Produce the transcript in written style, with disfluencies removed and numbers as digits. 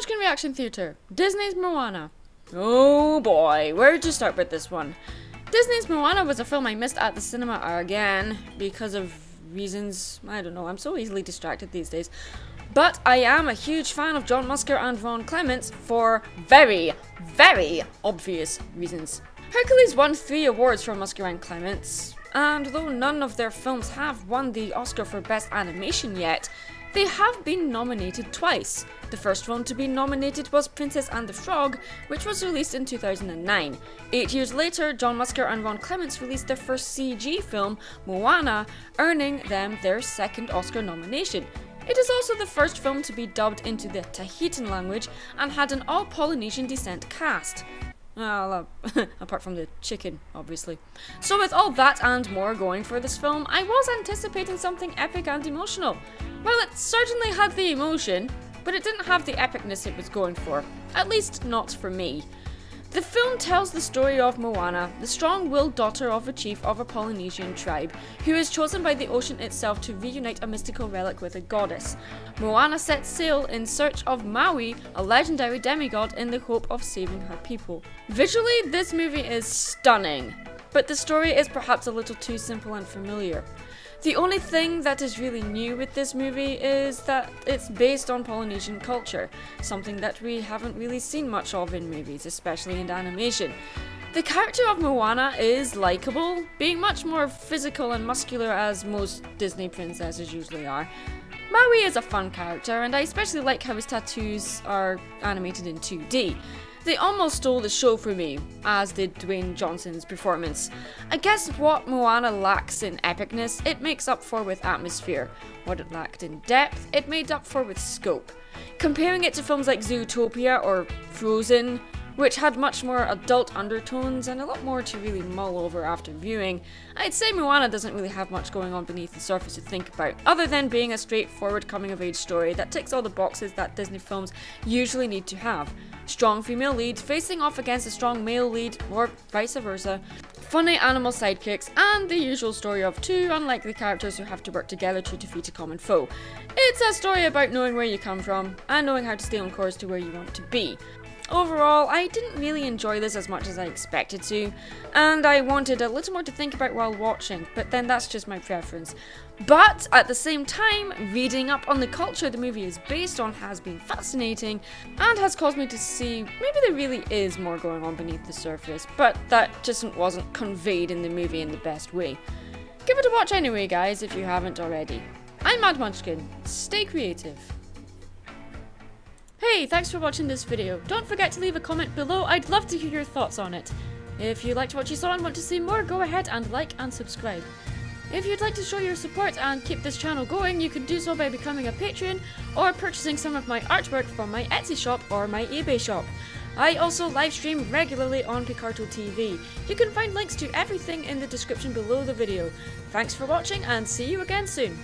Munchkin Reaction Theatre, Disney's Moana. Oh boy, where to start with this one? Disney's Moana was a film I missed at the cinema again because of reasons, I don't know, I'm so easily distracted these days. But I am a huge fan of John Musker and Ron Clements for very, very obvious reasons. Hercules won 3 awards from Musker and Clements, and though none of their films have won the Oscar for Best Animation yet, they have been nominated twice. The first one to be nominated was Princess and the Frog, which was released in 2009. 8 years later, John Musker and Ron Clements released their first CG film, Moana, earning them their second Oscar nomination. It is also the first film to be dubbed into the Tahitian language and had an all-Polynesian descent cast. Well, apart from the chicken, obviously. So with all that and more going for this film, I was anticipating something epic and emotional. Well, it certainly had the emotion, but it didn't have the epicness it was going for. At least not for me. The film tells the story of Moana, the strong-willed daughter of a chief of a Polynesian tribe, who is chosen by the ocean itself to reunite a mystical relic with a goddess. Moana sets sail in search of Maui, a legendary demigod, in the hope of saving her people. Visually, this movie is stunning, but the story is perhaps a little too simple and familiar. The only thing that is really new with this movie is that it's based on Polynesian culture, something that we haven't really seen much of in movies, especially in animation. The character of Moana is likeable, being much more physical and muscular as most Disney princesses usually are. Maui is a fun character, and I especially like how his tattoos are animated in 2D. They almost stole the show for me, as did Dwayne Johnson's performance. I guess what Moana lacks in epicness, it makes up for with atmosphere. What it lacked in depth, it made up for with scope. Comparing it to films like Zootopia or Frozen, which had much more adult undertones and a lot more to really mull over after viewing, I'd say Moana doesn't really have much going on beneath the surface to think about, other than being a straightforward coming-of-age story that ticks all the boxes that Disney films usually need to have. Strong female lead facing off against a strong male lead, or vice versa, funny animal sidekicks, and the usual story of 2 unlikely characters who have to work together to defeat a common foe. It's a story about knowing where you come from, and knowing how to stay on course to where you want to be. Overall, I didn't really enjoy this as much as I expected to, and I wanted a little more to think about while watching, but then that's just my preference. But at the same time, reading up on the culture the movie is based on has been fascinating, and has caused me to see maybe there really is more going on beneath the surface, but that just wasn't conveyed in the movie in the best way. Give it a watch anyway, guys, if you haven't already. I'm Mad Munchkin. Stay creative. Hey, thanks for watching this video. Don't forget to leave a comment below, I'd love to hear your thoughts on it. If you liked what you saw and want to see more, go ahead and like and subscribe. If you'd like to show your support and keep this channel going, you can do so by becoming a patron or purchasing some of my artwork from my Etsy shop or my eBay shop. I also live stream regularly on Picarto TV. You can find links to everything in the description below the video. Thanks for watching and see you again soon.